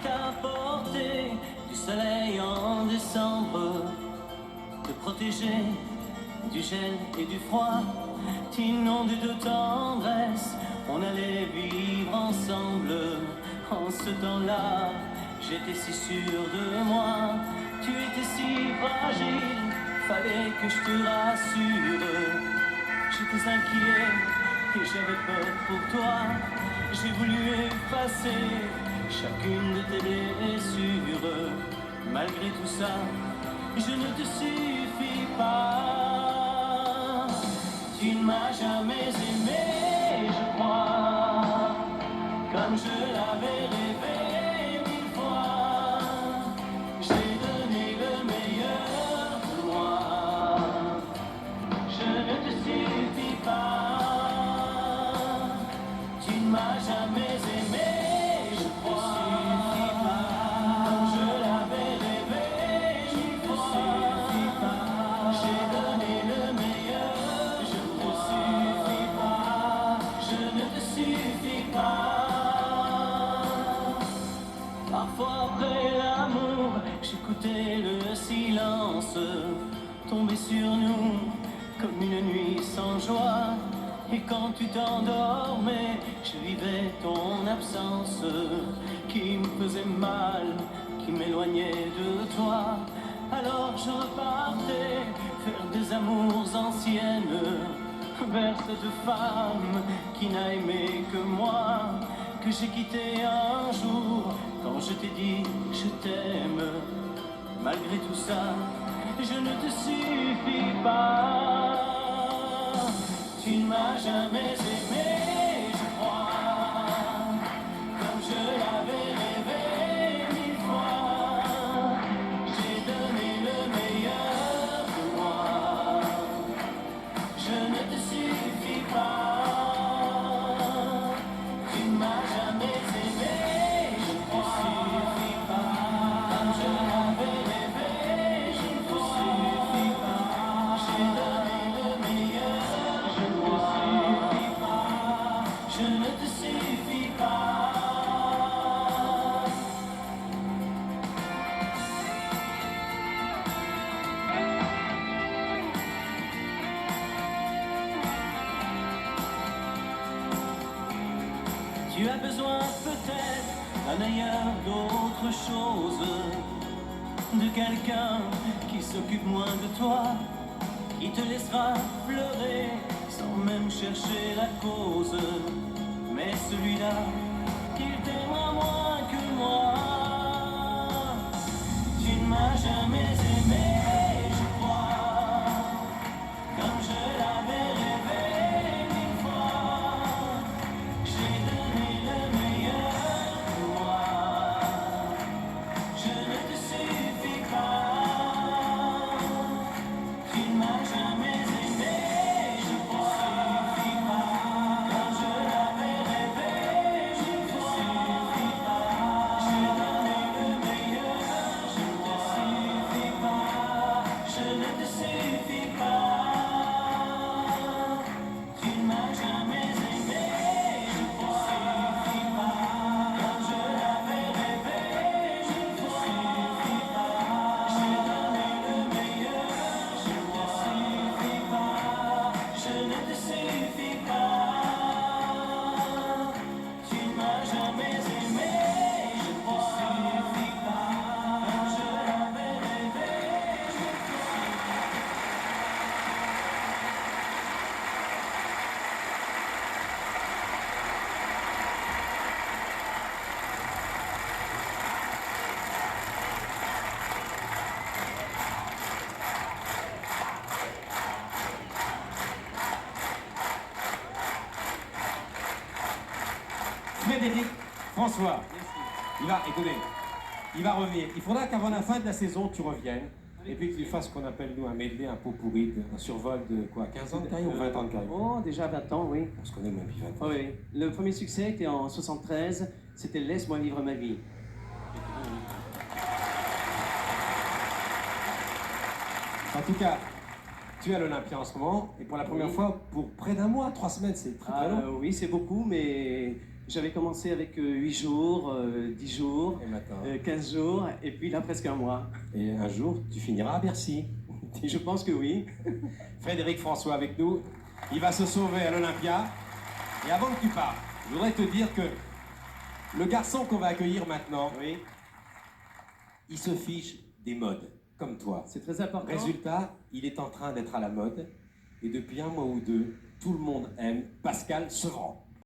t'apporter du soleil en décembre, te protéger du gel et du froid, t'inonder de tendresse, on allait vivre ensemble. En ce temps-là, j'étais si sûr de moi, tu étais si fragile, fallait que je te rassure. J'étais inquiet et j'avais peur pour toi, j'ai voulu effacer chacune de tes blessures. Malgré tout ça, je ne te suffis pas. Tu ne m'as jamais aimé, je crois, comme je l'avais rêvé mille fois. J'ai donné le meilleur de moi, je ne te suffis pas. Tu ne m'as jamais aimé, je crois, comme je l'avais rêvé mille fois. J'ai donné le meilleur, je ne te suffis pas, je ne te suffis pas. Parfois après l'amour, j'écoutais le silence tomber sur nous comme une nuit sans joie. Et quand tu t'endormais, je vivais ton absence qui me faisait mal, qui m'éloignait de toi. Alors je repartais faire des amours anciennes, vers cette femme qui n'a aimé que moi, que j'ai quitté un jour quand je t'ai dit je t'aime. Malgré tout ça, je ne te suffis pas. Tu ne m'as jamais aimé, je crois, comme je l'avais rêvé mille fois. J'ai donné le meilleur de moi, je ne te suffis pas. Tu ne m'as jamais aimé, je crois, comme je l'avais rêvé mille fois. J'ai donné le meilleur, je ne te suffis pas. Tu as besoin peut-être d'un ailleurs, d'autre chose, de quelqu'un qui s'occupe moins de toi, qui te laissera pleurer sans même chercher la cause. Mais celui-là, il t'aimera moins que moi. Tu ne m'as jamais aimé, je crois, comme je l'avais rêvé mille fois. J'ai donné le meilleur de moi, je ne te suffis pas. Tu ne m'as jamais aimé, je crois, comme je l'avais rêvé mille fois. J'ai donné le meilleur, je ne te suffis pas, je ne te suffis pas. Tu ne m'as jamais aimé, je crois, comme je l'avais rêvé mille fois. J'ai donné le meilleur, je ne te suffis pas, je ne te suffis pas. Tu ne m'as jamais aimé, je crois, comme je l'avais rêvé. Frédéric François, il va revenir. Il faudra qu'avant la fin de la saison, tu reviennes et puis que tu fasses ce qu'on appelle, nous, un medley, un pot pourri, un survol de quoi, 15 ans de carrière ou 20 ans de carrière? Oh, déjà 20 ans, oui. On se connaît même depuis 20 ans. Oui, le premier succès était en 73, c'était Laisse-moi vivre ma vie. En tout cas, tu es à l'Olympia en ce moment et pour la première fois, pour près d'un mois, 3 semaines, c'est très long. Oui, c'est beaucoup, mais J'avais commencé avec 8 jours, 10 jours, Et maintenant 15 jours, et puis là presque un mois. Et un jour, tu finiras à Bercy. Je pense que oui. Frédéric François avec nous. Il va se sauver à l'Olympia. Et avant que tu partes, je voudrais te dire que le garçon qu'on va accueillir maintenant, Oui, il se fiche des modes, comme toi. c'est très important. Résultat, il est en train d'être à la mode. Et depuis un mois ou deux, tout le monde aime Pascal Sevran.